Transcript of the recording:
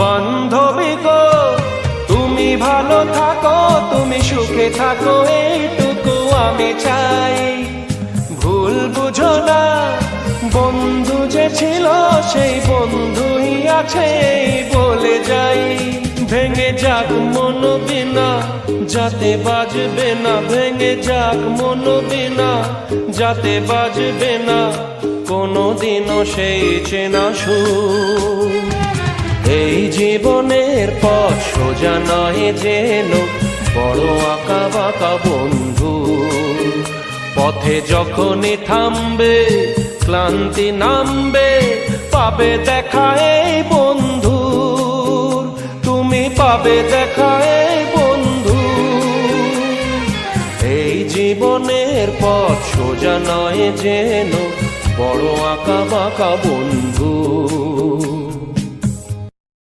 বান্ধবী গো তুমি ভালো থাকো, তুমি সুখে থাকো, এইটুকু আমি চাই। ভুল বুঝো না, বন্ধু যে ছিল সেই বন্ধুই আছে বলে যাই। ভেঙে যাক মন বিনা যাতে বাজবে না, ভেঙে যাক মন বিনা যাতে বাজবে না কোনোদিনও সেই চেনা সুর। এই জীবনের পথ সোজা নয় যেন বড় আঁকা বাঁকা বন্ধু। পথে যখনই থামবে ক্লান্তি নামবে, পাবে দেখা এই বন্ধু, তুমি পাবে দেখা এই বন্ধু। এই জীবনের পথ সোজা নয় যেন বড় আঁকা বাঁকা বন্ধু।